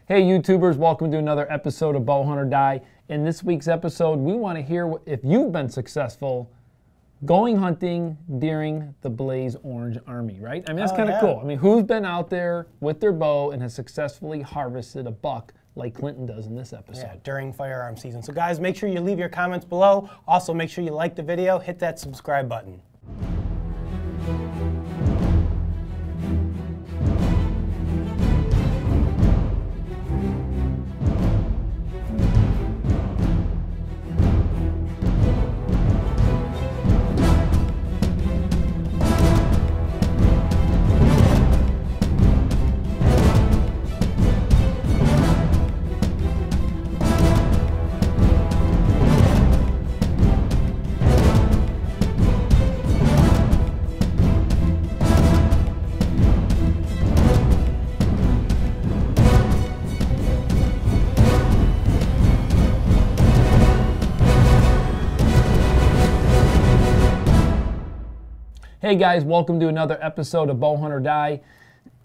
Hey YouTubers, welcome to another episode of Bowhunt or Die. In this week's episode, we want to hear if you've been successful going hunting during the Blaze Orange Army, right? I mean, that's kind of cool. I mean, who's been out there with their bow and has successfully harvested a buck like Clinton does in this episode? Yeah, during firearm season. So guys, make sure you leave your comments below. Also, make sure you like the video, hit that subscribe button. Hey guys, welcome to another episode of Bowhunt or Die.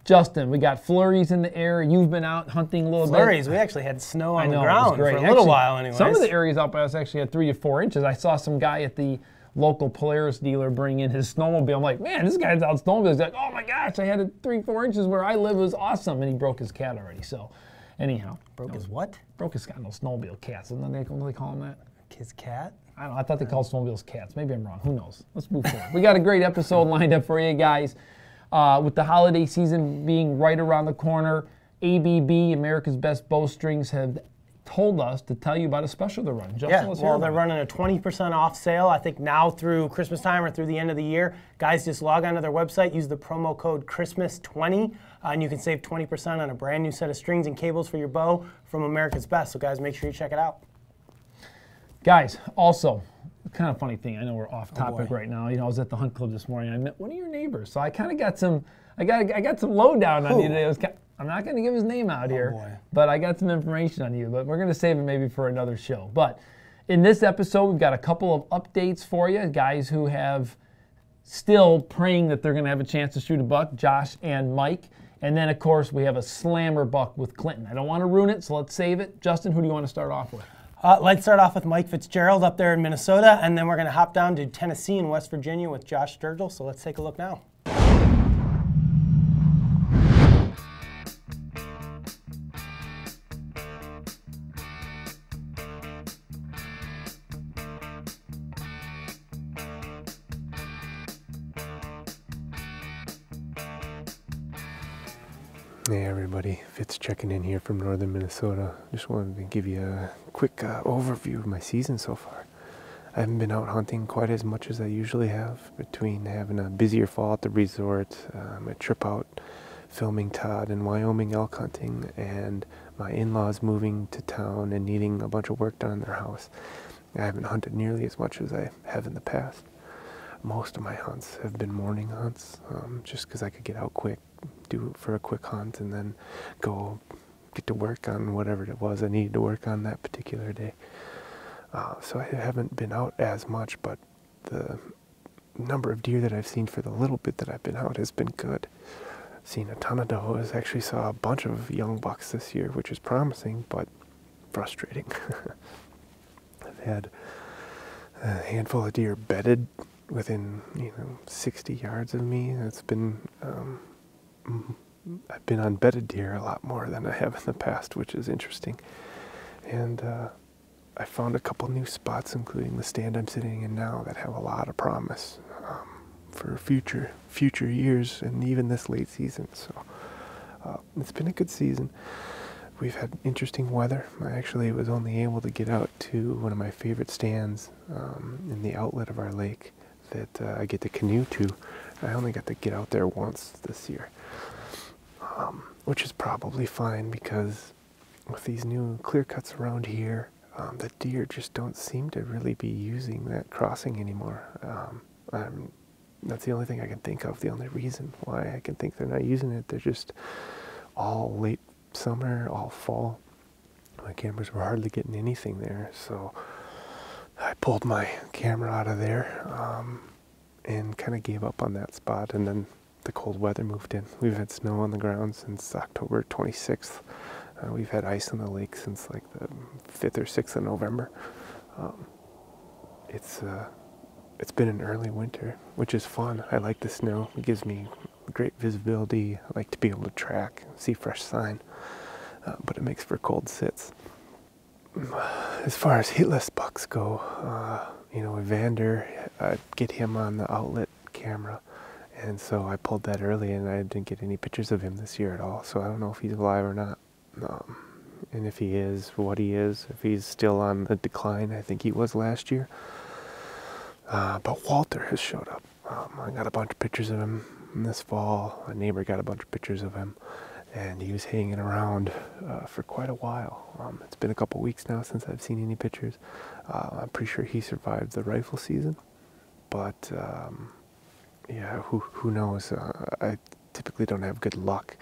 Justin, we got flurries in the air. You've been out hunting a little bit. Flurries, we actually had snow on the ground for a little actually, while anyways. Some of the areas out by us actually had 3 to 4 inches. I saw some guy at the local Polaris dealer bring in his snowmobile. I'm like, man, this guy's out snowmobile. He's like, oh my gosh, I had it 3 to 4 inches where I live. It was awesome. And he broke his cat already. So anyhow. Broke his what? Broke his cat. No, snowmobile cats. Isn't that what they call them that? His cat? I don't know. I thought they called snowmobiles cats. Maybe I'm wrong. Who knows? Let's move forward. We got a great episode lined up for you guys. With the holiday season being right around the corner, ABB, America's Best Bowstrings, have told us to tell you about a special they're running. Justin, yeah, well, they're running a 20% off sale, I think now through Christmas time or through the end of the year. Guys, just log onto their website, use the promo code Christmas20, and you can save 20% on a brand new set of strings and cables for your bow from America's Best. So guys, make sure you check it out. Guys, also, kind of funny thing. I know we're off topic right now. You know, I was at the hunt club this morning. I met one of your neighbors, so I kind of got some. I got some lowdown on you today. I'm not going to give his name out here, but I got some information on you. But we're going to save it maybe for another show. But in this episode, we've got a couple of updates for you, guys who have still praying that they're going to have a chance to shoot a buck, Josh and Mike. And then, of course, we have a slammer buck with Clinton. I don't want to ruin it, so let's save it. Justin, who do you want to start off with? Let's start off with Mike Fitzgerald up there in Minnesota, and then we're going to hop down to Tennessee and West Virginia with Josh Sturgill. So let's take a look now. Hey everybody, Fitz checking in here from northern Minnesota. Just wanted to give you a quick overview of my season so far. I haven't been out hunting quite as much as I usually have, between having a busier fall at the resort, my trip out filming Todd in Wyoming elk hunting, and my in-laws moving to town and needing a bunch of work done in their house. I haven't hunted nearly as much as I have in the past. Most of my hunts have been morning hunts, just because I could get out quick, do it for a quick hunt, and then go get to work on whatever it was I needed to work on that particular day. So I haven't been out as much, but the number of deer that I've seen for the little bit that I've been out has been good. Seen a ton of does, actually saw a bunch of young bucks this year, which is promising, but frustrating. I've had a handful of deer bedded within 60 yards of me. It's been I've been on bedded deer a lot more than I have in the past, which is interesting. And I found a couple new spots, including the stand I'm sitting in now, that have a lot of promise for future years and even this late season. So it's been a good season. We've had interesting weather. I actually was only able to get out to one of my favorite stands in the outlet of our lake that I get to canoe to. I only got to get out there once this year, which is probably fine because with these new clear cuts around here, the deer just don't seem to really be using that crossing anymore. That's the only thing I can think of, the only reason why I can think they're not using it. They're just all late summer, all fall. My cameras were hardly getting anything there, so I pulled my camera out of there and kind of gave up on that spot, and then the cold weather moved in. We've had snow on the ground since October 26th. We've had ice on the lake since like the 5th or 6th of November. It's been an early winter, which is fun. I like the snow. It gives me great visibility. I like to be able to track, see fresh sign, but it makes for cold sits. As far as hitless bucks go, you know, Evander, get him on the outlet camera, and so I pulled that early, and I didn't get any pictures of him this year at all, so I don't know if he's alive or not. And if he is, what he is, if he's still on the decline. I think he was last year. But Walter has showed up. I got a bunch of pictures of him this fall. A neighbor got a bunch of pictures of him, and he was hanging around for quite a while. It's been a couple weeks now since I've seen any pictures. I'm pretty sure he survived the rifle season, but yeah, who knows? I typically don't have good luck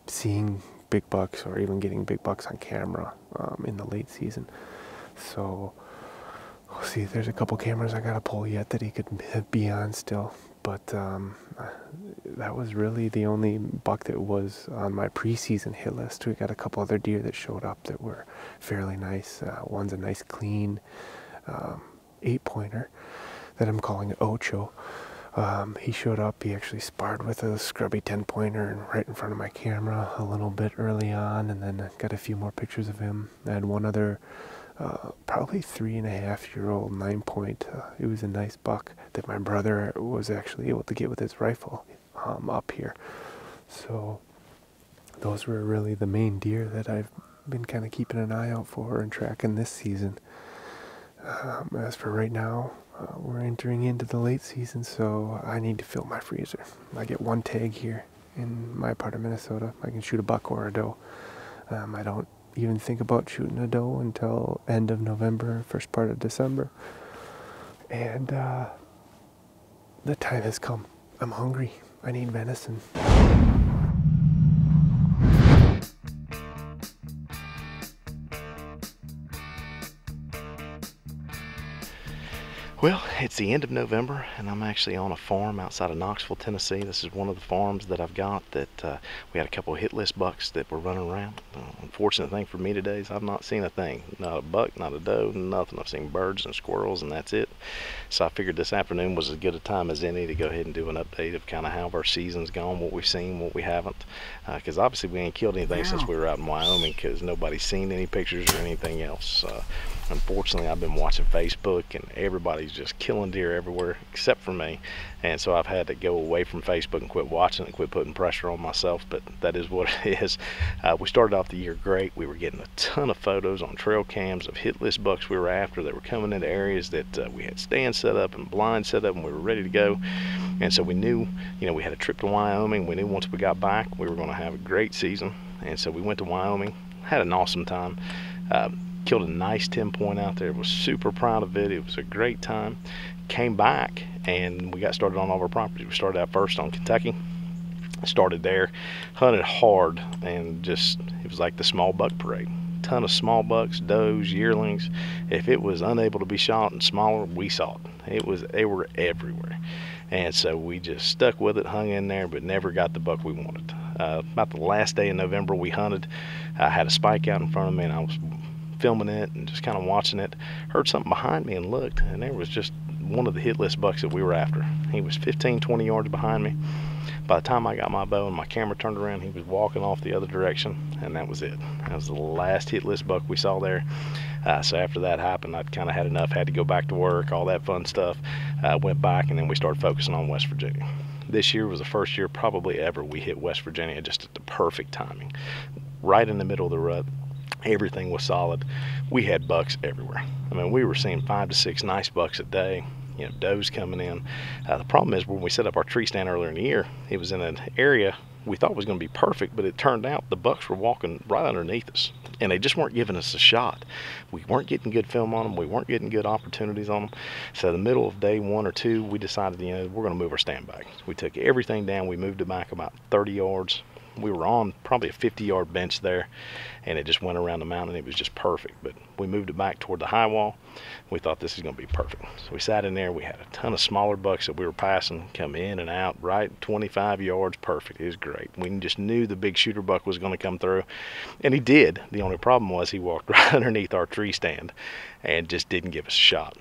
seeing big bucks or even getting big bucks on camera in the late season. So we'll see. There's a couple cameras I gotta pull yet that he could be on still, but that was really the only buck that was on my preseason hit list. We got a couple other deer that showed up that were fairly nice. One's a nice clean 8-pointer that I'm calling Ocho. He showed up. He actually sparred with a scrubby 10-pointer and right in front of my camera a little bit early on, and then I got a few more pictures of him. I had one other probably 3.5-year-old 9-point. It was a nice buck that my brother was actually able to get with his rifle up here. So those were really the main deer that I've been kind of keeping an eye out for and tracking this season. As for right now, we're entering into the late season, so I need to fill my freezer. I get one tag here in my part of Minnesota. I can shoot a buck or a doe. I don't even think about shooting a doe until end of November, first part of December. And the time has come. I'm hungry. I need venison. Well, it's the end of November, and I'm actually on a farm outside of Knoxville, Tennessee. This is one of the farms that I've got that we had a couple of hit list bucks that were running around. Unfortunate thing for me today is I've not seen a thing. Not a buck, not a doe, nothing. I've seen birds and squirrels, and that's it. So I figured this afternoon was as good a time as any to go ahead and do an update of kind of how our season's gone, what we've seen, what we haven't. Because obviously we ain't killed anything since we were out in Wyoming, because nobody's seen any pictures or anything else. Unfortunately, I've been watching Facebook, and everybody's just killing deer everywhere except for me, and so I've had to go away from Facebook and quit watching it and quit putting pressure on myself, but that is what it is. We started off the year great. We were getting a ton of photos on trail cams of hit list bucks we were after that were coming into areas that we had stands set up and blinds set up, and we were ready to go. And so we knew, you know, we had a trip to Wyoming. We knew once we got back we were going to have a great season, and so we went to Wyoming, had an awesome time. Killed a nice 10-point out there. Was super proud of it. It was a great time. Came back and we got started on all of our properties. We started out first on Kentucky. Started there, hunted hard, and just, it was like the small buck parade. Ton of small bucks, does, yearlings. If it was unable to be shot and smaller, we saw it. They were everywhere. And so we just stuck with it, hung in there, but never got the buck we wanted. About the last day in November we hunted, I had a spike out in front of me, and I was filming it and just kind of watching it. Heard something behind me and looked, and there was just one of the hit list bucks that we were after. He was 15-20 yards behind me. By the time I got my bow and my camera turned around, he was walking off the other direction, and that was it. That was the last hit list buck we saw there. So after that happened, I'd kind of had enough, had to go back to work, all that fun stuff. Went back, and then we started focusing on West Virginia. This year was the first year probably ever we hit West Virginia just at the perfect timing. Right in the middle of the rut. Everything was solid. We had bucks everywhere. I mean, we were seeing 5 to 6 nice bucks a day, you know, does coming in. The problem is when we set up our tree stand earlier in the year, it was in an area we thought was going to be perfect, but it turned out the bucks were walking right underneath us, and they just weren't giving us a shot. We weren't getting good film on them. We weren't getting good opportunities on them. So the middle of day 1 or 2, we decided, you know, we're going to move our stand back. We took everything down. We moved it back about 30 yards. we were on probably a 50-yard bench there, and it just went around the mountain. It was just perfect. But we moved it back toward the high wall. We thought this is going to be perfect. So we sat in there. We had a ton of smaller bucks that we were passing come in and out right 25 yards. Perfect. It was great. We just knew the big shooter buck was going to come through, and he did. The only problem was he walked right underneath our tree stand and just didn't give us a shot.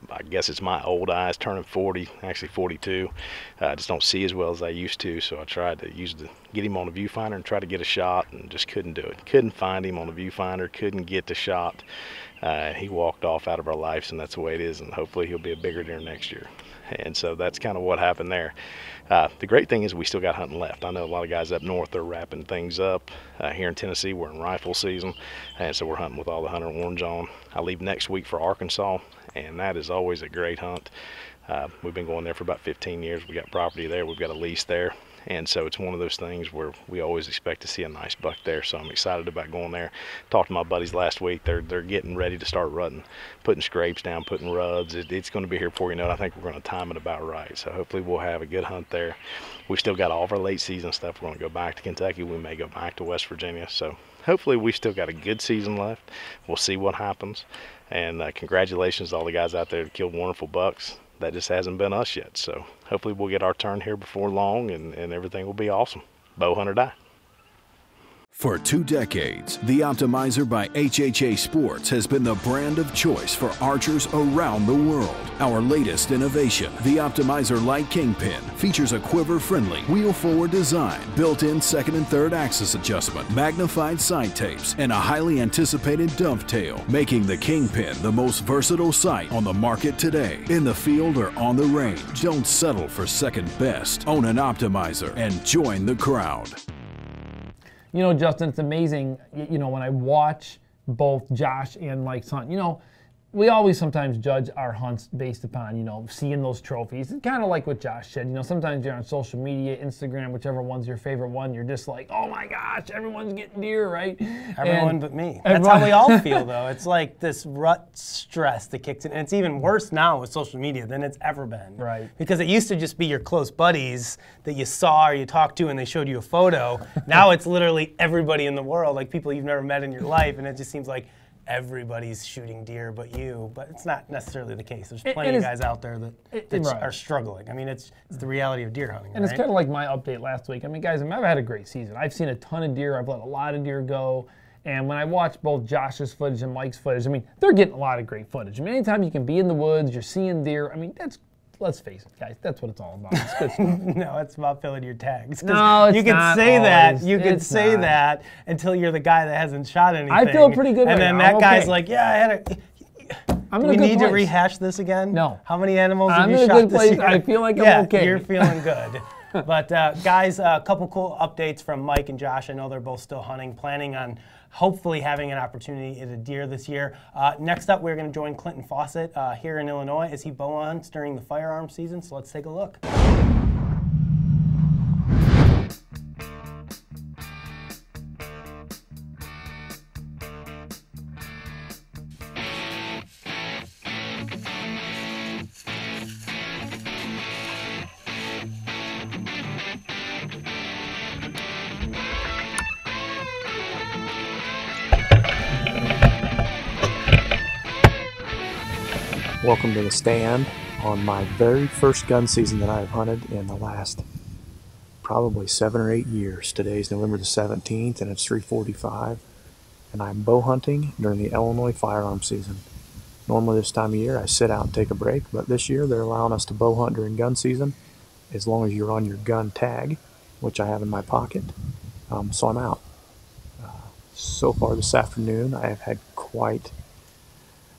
I guess it's my old eyes turning 40, actually 42. I just don't see as well as I used to, so I tried to get him on a viewfinder and try to get a shot, and just couldn't do it. Couldn't find him on the viewfinder, couldn't get the shot. He walked off out of our lives, and that's the way it is, and hopefully he'll be a bigger deer next year. And so that's kind of what happened there. The great thing is we still got hunting left. I know a lot of guys up north are wrapping things up. Here in Tennessee, we're in rifle season, and so we're hunting with all the hunter orange on. I leave next week for Arkansas, and that is always a great hunt. We've been going there for about 15 years. We got property there. We've got a lease there. And so it's one of those things where we always expect to see a nice buck there. So I'm excited about going there. Talked to my buddies last week. They're getting ready to start rutting, putting scrapes down, putting rubs. It's going to be here before you know it. I think we're going to time it about right. So hopefully we'll have a good hunt there. We've still got all of our late season stuff. We're going to go back to Kentucky. We may go back to West Virginia. So hopefully we've still got a good season left. We'll see what happens. And congratulations to all the guys out there that killed wonderful bucks. That just hasn't been us yet. So hopefully we'll get our turn here before long, and everything will be awesome. Bow hunt or die. For 2 decades, the Optimizer by HHA Sports has been the brand of choice for archers around the world. Our latest innovation, the Optimizer Light Kingpin, features a quiver-friendly, wheel-forward design, built-in second and third axis adjustment, magnified sight tapes, and a highly anticipated dovetail, making the Kingpin the most versatile sight on the market today. In the field or on the range, don't settle for second best. Own an Optimizer and join the crowd. You know, Justin, it's amazing, you know, when I watch both Josh and Mike's hunt, you know, we always sometimes judge our hunts based upon, you know, seeing those trophies. It's kind of like what Josh said, you know, sometimes you're on social media, Instagram, whichever one's your favorite one, you're just like, oh my gosh, everyone's getting deer, right? Everyone but me. That's how we all feel, though. It's like this rut stress that kicks in. And it's even worse now with social media than it's ever been. Right. Because it used to just be your close buddies that you saw or you talked to and they showed you a photo. Now it's literally everybody in the world, like people you've never met in your life, and it just seems like everybody's shooting deer but you, but it's not necessarily the case. There's plenty of guys out there that are struggling. I mean, it's the reality of deer hunting. And it's kind of like my update last week. I mean, guys, I've had a great season. I've seen a ton of deer. I've let a lot of deer go. And when I watch both Josh's footage and Mike's footage, I mean, they're getting a lot of great footage. I mean, anytime you can be in the woods, you're seeing deer, I mean, that's, let's face it, guys, that's what it's all about. It's good stuff. No, it's about filling your tags. No, it's you can not say always. that. You can It's say not. that until you're the guy that hasn't shot anything. I feel pretty good And right then now. that I'm guy's okay. like, yeah, I had a... I'm Do in we a good need to place. rehash this again? No. How many animals have I'm you in a shot good this place. year? I feel like I'm yeah, okay. You're feeling good. But guys, a couple cool updates from Mike and Josh. I know they're both still hunting, planning on hopefully having an opportunity at a deer this year. Next up, we're going to join Clinton Fawcett here in Illinois as he bow hunts during the firearms season. So let's take a look. Welcome to the stand on my very first gun season that I've hunted in the last probably 7 or 8 years. Today's November the 17th and it's 3:45 and I'm bow hunting during the Illinois firearms season. Normally this time of year I sit out and take a break, but this year they're allowing us to bow hunt during gun season as long as you're on your gun tag, which I have in my pocket. So I'm out. So far this afternoon I have had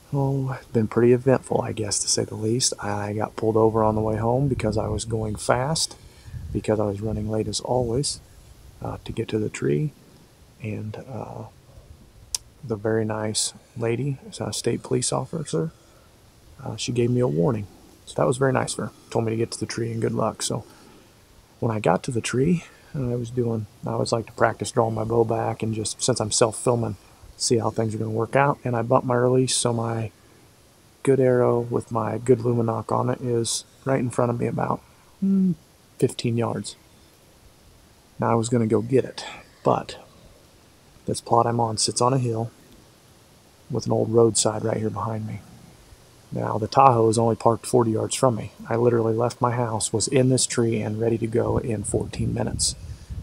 it's been pretty eventful, I guess, to say the least. I got pulled over on the way home because I was going fast, because I was running late as always to get to the tree. And the very nice lady, a state police officer, she gave me a warning. So that was very nice of her. Told me to get to the tree and good luck. So when I got to the tree, I always like to practice drawing my bow back and just, since I'm self-filming, see how things are going to work out. And I bumped my release, so my good arrow with my good luminoc on it is right in front of me about 15 yards. Now I was going to go get it, but this plot I'm on sits on a hill with an old roadside right here behind me. Now the Tahoe is only parked 40 yards from me. I literally left my house, was in this tree, and ready to go in 14 minutes,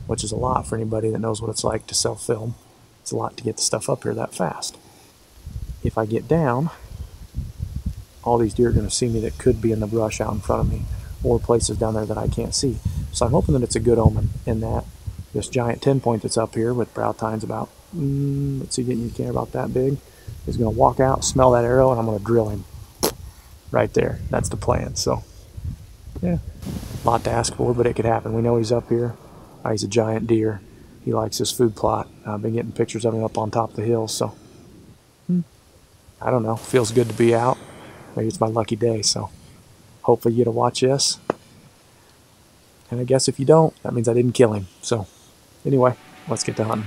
which is a lot for anybody that knows what it's like to self-film. It's a lot to get the stuff up here that fast. If I get down, all these deer are going to see me that could be in the brush out in front of me, or places down there that I can't see. So I'm hoping that it's a good omen in that this giant 10-point that's up here with brow tines about, let's see, getting your camera about that big, is going to walk out, smell that arrow, and I'm going to drill him right there. That's the plan. So, yeah, a lot to ask for, but it could happen. We know he's up here. He's a giant deer. He likes this food plot. I've been getting pictures of him up on top of the hill, so I don't know. Feels good to be out. Maybe it's my lucky day, so hopefully you get to watch this. And I guess if you don't, that means I didn't kill him. So anyway, let's get to hunting.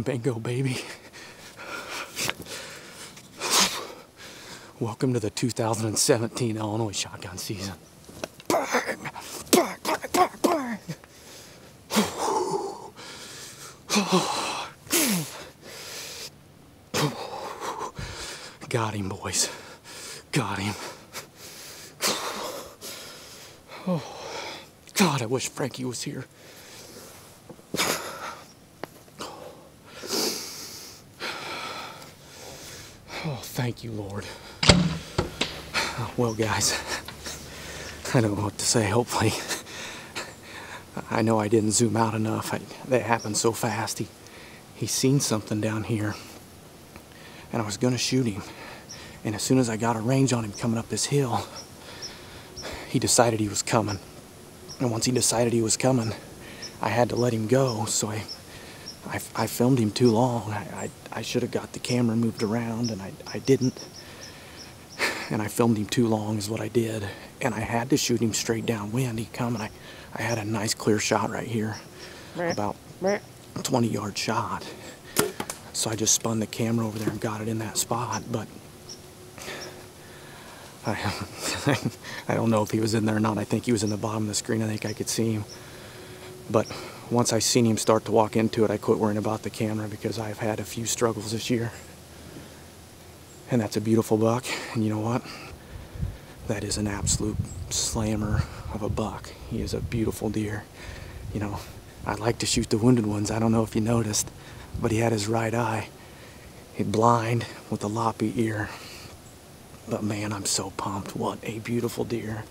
Bingo, baby. Welcome to the 2017 Illinois shotgun season. Bang! Bang! Bang! Bang! Bang! Got him, boys. Got him. Oh, God, I wish Frankie was here. Oh, thank you, Lord. Well, guys, I don't know what to say, hopefully. I know I didn't zoom out enough. That happened so fast. He's seen something down here, and I was gonna shoot him. And as soon as I got a range on him coming up this hill, he decided he was coming. And once he decided he was coming, I had to let him go, so I filmed him too long. I should have got the camera moved around, and I didn't. and I filmed him too long is what I did. And I had to shoot him straight downwind. He'd come, and I had a nice clear shot right here, about 20-yard shot. So I just spun the camera over there and got it in that spot. But I don't know if he was in there or not. I think he was in the bottom of the screen. I think I could see him. But once I seen him start to walk into it, I quit worrying about the camera because I've had a few struggles this year. And that's a beautiful buck. And you know what? That is an absolute slammer of a buck. He is a beautiful deer. You know, I like to shoot the wounded ones. I don't know if you noticed, but he had his right eye. He'd blind with a loppy ear. But man, I'm so pumped. What a beautiful deer.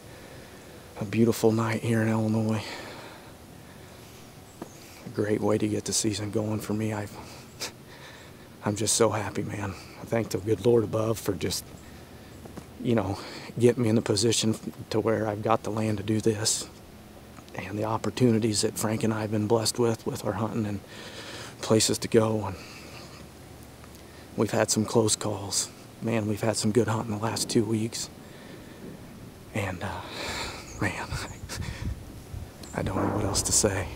A beautiful night here in Illinois. A great way to get the season going for me. I'm just so happy, man. I thank the good Lord above for just, you know, getting me in the position to where I've got the land to do this. And the opportunities that Frank and I have been blessed with our hunting and places to go. And we've had some close calls. Man, we've had some good hunting the last 2 weeks. And, man, I don't know what else to say.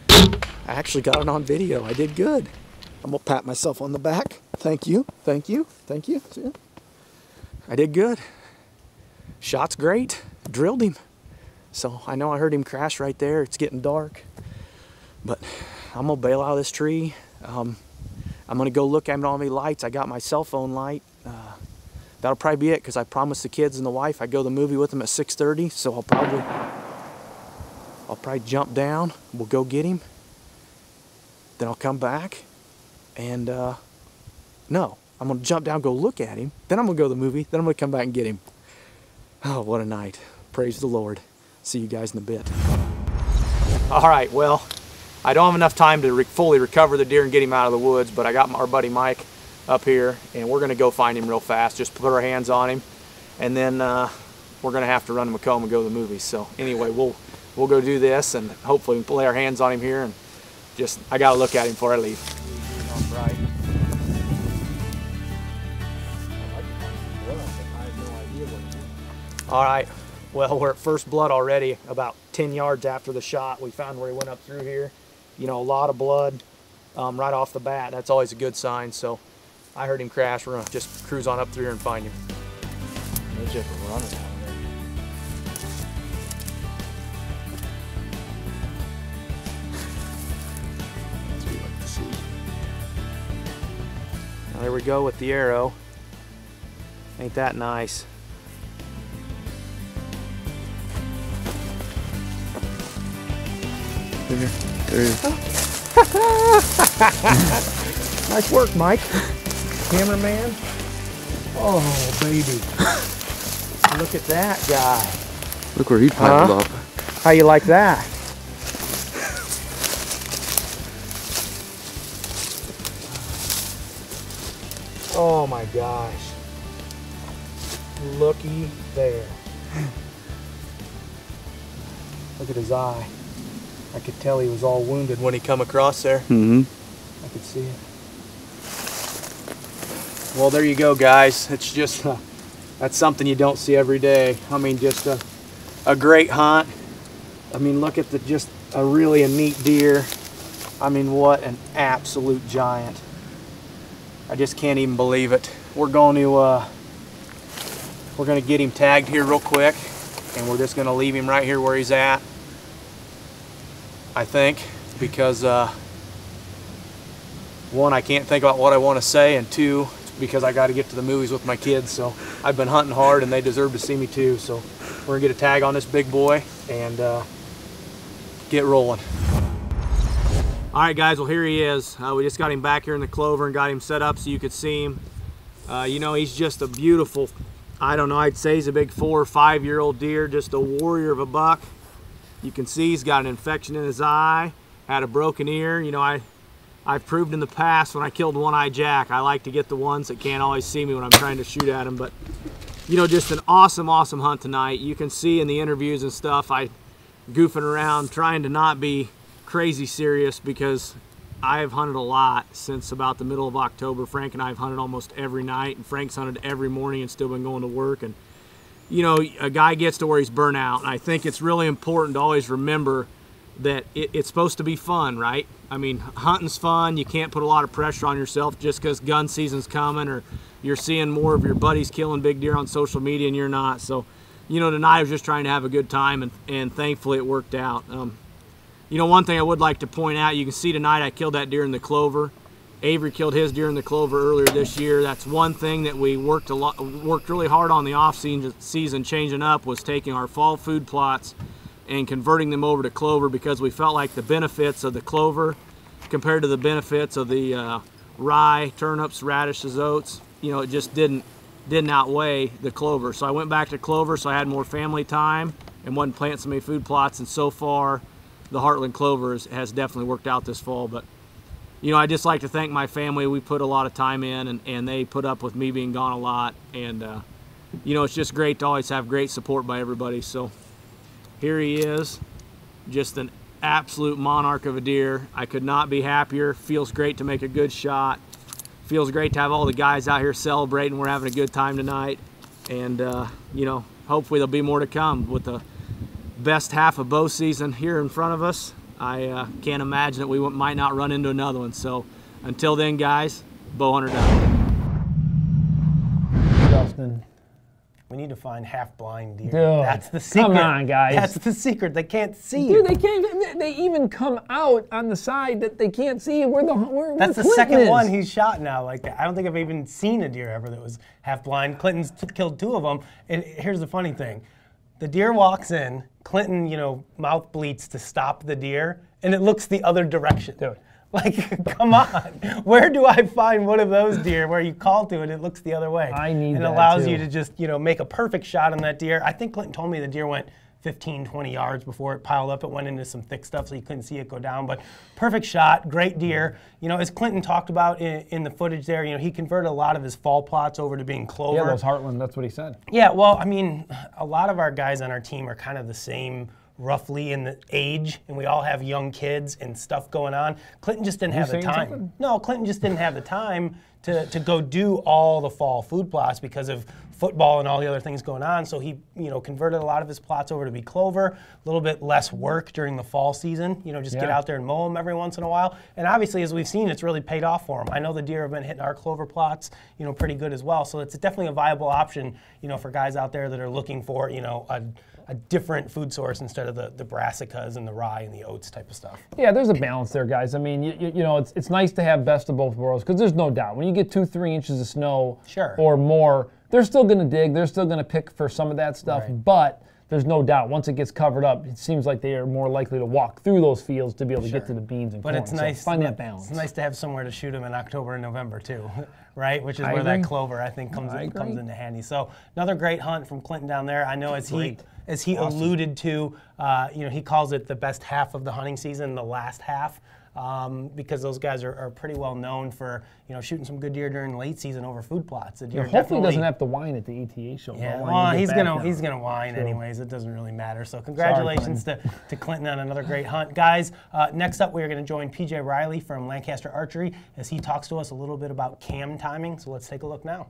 I actually got it on video. I did good. I'm gonna pat myself on the back. Thank you, thank you, thank you. See? I did good. Shot's great. Drilled him. So I know I heard him crash right there. It's getting dark. But I'm gonna bail out of this tree. I'm gonna go look at all my lights. I got my cell phone light. That'll probably be it because I promised the kids and the wife I'd go to the movie with them at 6:30. So I'll probably jump down. We'll go get him. Then I'll come back. And no, I'm gonna jump down, go look at him. Then I'm gonna go to the movie. Then I'm gonna come back and get him. Oh, what a night. Praise the Lord. See you guys in a bit. All right, well, I don't have enough time to fully recover the deer and get him out of the woods, but I got our buddy Mike up here, and we're gonna go find him real fast. Just put our hands on him, and then we're gonna have to run to Macomb and go to the movies. So anyway, we'll go do this, and hopefully we can lay our hands on him here, and just, I gotta look at him before I leave. Right. All right, well, we're at first blood already, about 10 yards after the shot. We found where he went up through here. You know, a lot of blood right off the bat. That's always a good sign. So I heard him crash. We're gonna just cruise on up through here and find him. He's just running out there. That's what we like to see. Now there we go with the arrow. Ain't that nice? There he is. Nice work, Mike. Cameraman. Oh, baby. Look at that guy. Look where he piled up. How you like that? Oh my gosh. Looky there. Look at his eye. I could tell he was all wounded when he come across there. Mm-hmm. I could see it. Well, there you go, guys. It's just, that's something you don't see every day. I mean, just a great hunt. I mean, look at just a neat deer. I mean, what an absolute giant. I just can't even believe it. We're going to get him tagged here real quick, and we're just gonna leave him right here where he's at. I think, because one, I can't think about what I want to say, and two, because I got to get to the movies with my kids. So I've been hunting hard, and they deserve to see me too. So we're gonna get a tag on this big boy and get rolling. All right, guys. Well, here he is. We just got him back here in the clover and got him set up so you could see him. You know, he's just a beautiful, I don't know, I'd say he's a big 4 or 5 year old deer, just a warrior of a buck. You can see he's got an infection in his eye, had a broken ear. You know, I've proved in the past when I killed one-eye jack, I like to get the ones that can't always see me when I'm trying to shoot at them. But, you know, just an awesome, awesome hunt tonight. You can see in the interviews and stuff, I goofing around, trying to not be crazy serious because, I've hunted a lot since about the middle of October. Frank and I have hunted almost every night, and Frank's hunted every morning and still been going to work. And you know, a guy gets to where he's burnt out, and I think it's really important to always remember that it's supposed to be fun, right? I mean, hunting's fun. You can't put a lot of pressure on yourself just because gun season's coming or you're seeing more of your buddies killing big deer on social media and you're not. So, you know, tonight I was just trying to have a good time, and thankfully it worked out. You know, one thing I would like to point out, you can see tonight I killed that deer in the clover. Avery killed his deer in the clover earlier this year. That's one thing that we worked really hard on the off season changing up, was taking our fall food plots and converting them over to clover, because we felt like the benefits of the clover compared to the benefits of the rye, turnips, radishes, oats, you know, it just didn't outweigh the clover. So I went back to clover so I had more family time and wasn't planting so many food plots, and so far the Heartland clover has definitely worked out this fall. But you know, I just like to thank my family. We put a lot of time in, and they put up with me being gone a lot. And, you know, it's just great to always have great support by everybody. So here he is, just an absolute monarch of a deer. I could not be happier. Feels great to make a good shot. Feels great to have all the guys out here celebrating. We're having a good time tonight. And, you know, hopefully there'll be more to come with the best half of bow season here in front of us. I can't imagine that we might not run into another one. So until then, guys, bow hunter done. Justin. We need to find half-blind deer. Dude, that's the secret. Come on, guys. That's the secret. They can't see. Dude, they can't. They even come out on the side that they can't see where That's the Clinton second is. one he's shot now like that. I don't think I've even seen a deer ever that was half-blind. Clinton's killed 2 of them. And here's the funny thing. The deer walks in, Clinton, you know, mouth bleats to stop the deer, and it looks the other direction. Dude. Like, come on. Where do I find one of those deer where you call to it, it looks the other way? I need and that, it allows too. you to just, you know, make a perfect shot on that deer. I think Clinton told me the deer went 15, 20 yards before it piled up. It went into some thick stuff, so you couldn't see it go down. But perfect shot, great deer. You know, as Clinton talked about in the footage there, you know, he converted a lot of his fall plots over to being clover. Yeah, those Heartland, that's what he said. Yeah, well, I mean, a lot of our guys on our team are kind of the same roughly in the age, and we all have young kids and stuff going on. Clinton just didn't have the time. Something? No, Clinton just didn't have the time to go do all the fall food plots because of football and all the other things going on. So he, you know, converted a lot of his plots over to be clover, a little bit less work during the fall season, you know, just get out there and mow them every once in a while. And obviously, as we've seen, it's really paid off for him. I know the deer have been hitting our clover plots, you know, pretty good as well. So it's definitely a viable option, you know, for guys out there that are looking for, you know, a different food source instead of the brassicas and the rye and the oats type of stuff. Yeah, there's a balance there, guys. I mean, you know, it's nice to have best of both worlds, because there's no doubt when you get 2-3 inches of snow or more, they're still going to dig, they're still going to pick for some of that stuff, but there's no doubt once it gets covered up, it seems like they are more likely to walk through those fields to be able to get to the beans and corn. But it's nice. So find that balance. It's nice to have somewhere to shoot them in October and November too, right? Which is where that clover, I think, comes into handy. So another great hunt from Clinton down there. I know as he alluded to, you know, he calls it the best half of the hunting season, the last half. Because those guys are pretty well known for, you know, shooting some good deer during the late season over food plots. The deer hopefully doesn't have to whine at the ETA show. Yeah, well, he's gonna whine anyways. It doesn't really matter. So congratulations to Clinton on another great hunt, guys. Next up, we are going to join PJ Riley from Lancaster Archery as he talks to us a little bit about cam timing. So let's take a look now.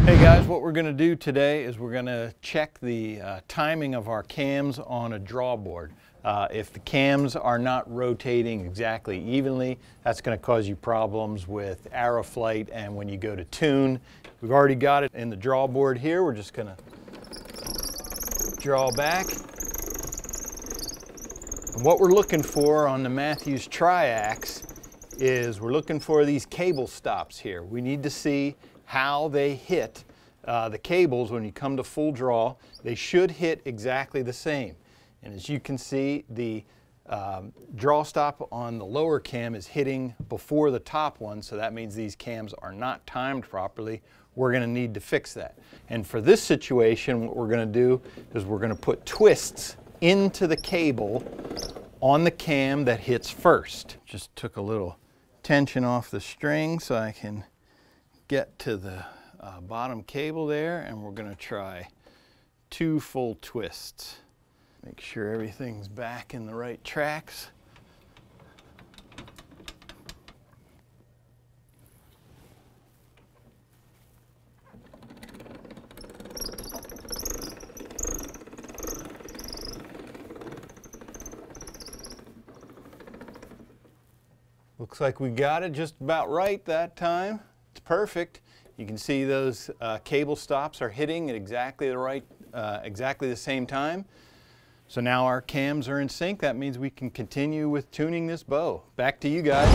Hey guys, what we're going to do today is we're going to check the timing of our cams on a draw board. If the cams are not rotating exactly evenly, that's going to cause you problems with arrow flight and when you go to tune. We've already got it in the draw board here. We're just going to draw back. And what we're looking for on the Matthews Triax is we're looking for these cable stops here. We need to see how they hit the cables when you come to full draw. They should hit exactly the same. And as you can see, the draw stop on the lower cam is hitting before the top one, so that means these cams are not timed properly. We're going to need to fix that. And for this situation, what we're going to do is we're going to put twists into the cable on the cam that hits first. Just took a little tension off the string so I can get to the bottom cable there, and we're going to try 2 full twists. Make sure everything's back in the right tracks. Looks like we got it just about right that time. It's perfect. You can see those cable stops are hitting at exactly the same time. So now our cams are in sync. That means we can continue with tuning this bow. Back to you guys.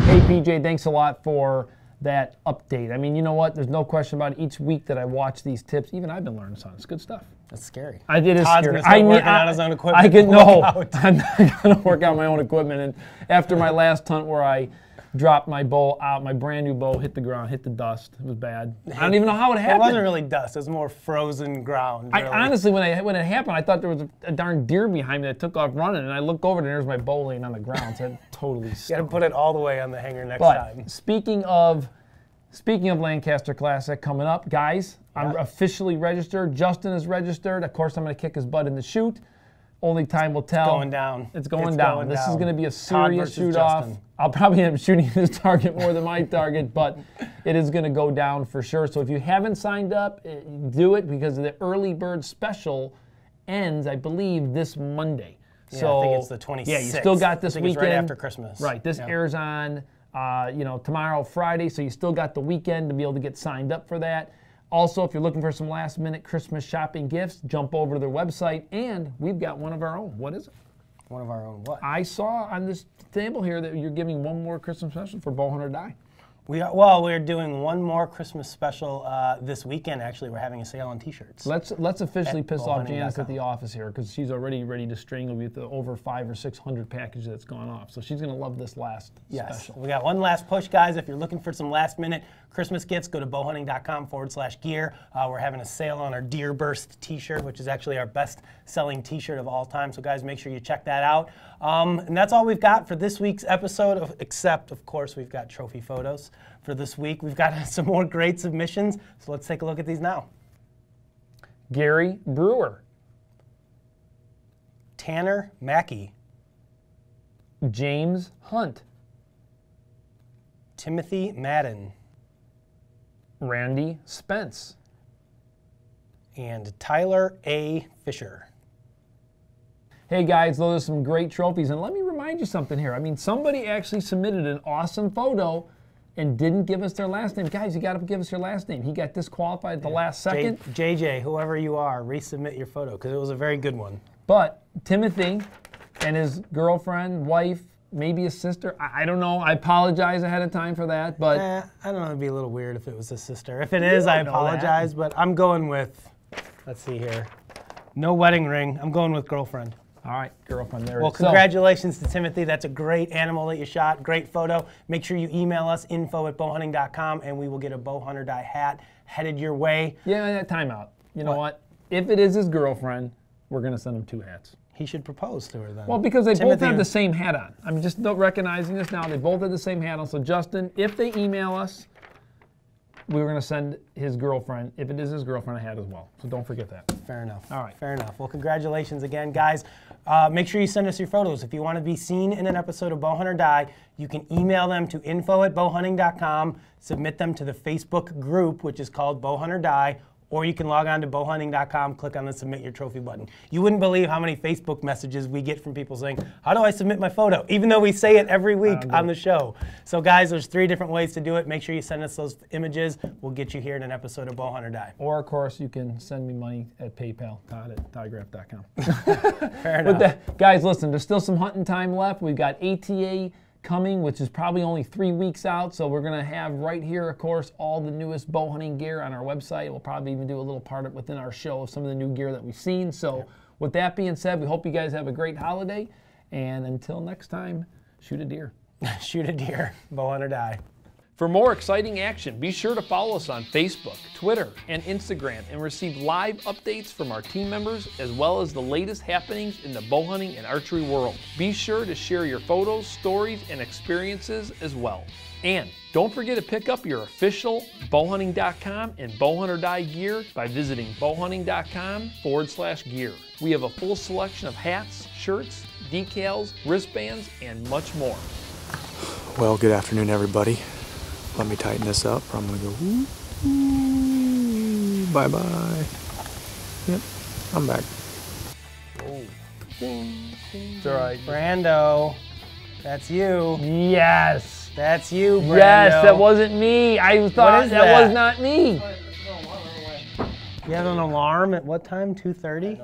Hey PJ, thanks a lot for that update. I mean, you know what? There's no question about it. Each week that I watch these tips, even I've been learning something. It's good stuff. That's scary. It is Todd's scary. gonna start working on his own equipment. I'm not going to work out my own equipment. And after my last hunt where I dropped my bow out, my brand new bow hit the ground, hit the dust. It was bad. I don't even know how it happened. It wasn't really dust. It was more frozen ground. Really. Honestly, when it happened, I thought there was a darn deer behind me that took off running, and I looked over and there's my bow laying on the ground. So it totally stunk. You got to put it all the way on the hanger next But time. speaking of Lancaster Classic coming up, guys, I'm officially registered. Justin is registered. Of course, I'm going to kick his butt in the shoot. Only time will tell. It's going down. It's going down. This is going to be a Todd serious versus shoot-off. Justin. I'll probably end up shooting his target more than my target, but it is going to go down for sure. So if you haven't signed up, do it because the early bird special ends, I believe, this Monday. Yeah, so, I think it's the 26th. Yeah, you still got this weekend. It's right after Christmas. Right. This airs on tomorrow, Friday, so you still got the weekend to be able to get signed up for that. Also, if you're looking for some last-minute Christmas shopping gifts, jump over to their website, and we've got one of our own. What is it? One of our own what? I saw on this table here that you're giving one more Christmas special for Bowhunt or Die. We're doing one more Christmas special this weekend. Actually, we're having a sale on T-shirts. Let's officially piss off Janice at bowhunting.com. the office here because she's already ready to strangle me with the over 500 or 600 package that's gone off. So she's going to love this last special. We got one last push, guys. If you're looking for some last-minute Christmas gifts, go to bowhunting.com/gear. We're having a sale on our Deer Burst T-shirt, which is actually our best-selling T-shirt of all time. So, guys, make sure you check that out. And that's all we've got for this week's episode, except, of course, we've got trophy photos for this week. We've got some more great submissions, so let's take a look at these now. Gary Brewer. Tanner Mackey. James Hunt. Timothy Madden. Randy Spence. And Tyler A. Fisher. Hey guys, those are some great trophies. And let me remind you something here. I mean, somebody actually submitted an awesome photo and didn't give us their last name. Guys, you got to give us your last name. He got disqualified at the last second. JJ, whoever you are, resubmit your photo because it was a very good one. But Timothy and his girlfriend, wife, maybe a sister, I don't know. I apologize ahead of time for that. But I don't know. It'd be a little weird if it was a sister. If it is, I apologize. But I'm going with, let's see here, no wedding ring. I'm going with girlfriend. All right, girlfriend there. Well, congratulations to Timothy. That's a great animal that you shot. Great photo. Make sure you email us, info@bowhunting.com, and we will get a Bowhunt or Die hat headed your way. Yeah, time out. You know what? If it is his girlfriend, we're going to send him 2 hats. He should propose to her then. Well, because they both have the same hat on. I'm just recognizing this now. They both have the same hat on. So, Justin, if they email us, we're going to send his girlfriend, if it is his girlfriend, a hat as well. So don't forget that. Fair enough. All right. Fair enough. Well, congratulations again, guys. Make sure you send us your photos. If you want to be seen in an episode of Bowhunt or Die, you can email them to info@bowhunting.com, submit them to the Facebook group, which is called Bowhunt or Die, or you can log on to bowhunting.com, click on the Submit Your Trophy button. You wouldn't believe how many Facebook messages we get from people saying, how do I submit my photo? Even though we say it every week on the show. So guys, there's 3 different ways to do it. Make sure you send us those images. We'll get you here in an episode of Bowhunt or Die. Or, of course, you can send me money at PayPal, todd@toddgraff.com. Fair enough. Guys, listen, there's still some hunting time left. We've got ATA coming, which is probably only 3 weeks out. So we're going to have right here, of course, all the newest bow hunting gear on our website. We'll probably even do a little part within our show of some of the new gear that we've seen. So with that being said, we hope you guys have a great holiday. And until next time, shoot a deer. Shoot a deer. Bowhunt or Die. For more exciting action, be sure to follow us on Facebook, Twitter, and Instagram and receive live updates from our team members as well as the latest happenings in the bow hunting and archery world. Be sure to share your photos, stories, and experiences as well. And don't forget to pick up your official bowhunting.com and Bowhunt or Die gear by visiting bowhunting.com/gear. We have a full selection of hats, shirts, decals, wristbands, and much more. Well, good afternoon, everybody. Let me tighten this up, or I'm going to go, bye-bye. Yep, I'm back. It's all right. Brando. That's you. Yes. That's you, Brando. Yes, that wasn't me. I thought that was not me. You have an alarm at what time? 2:30?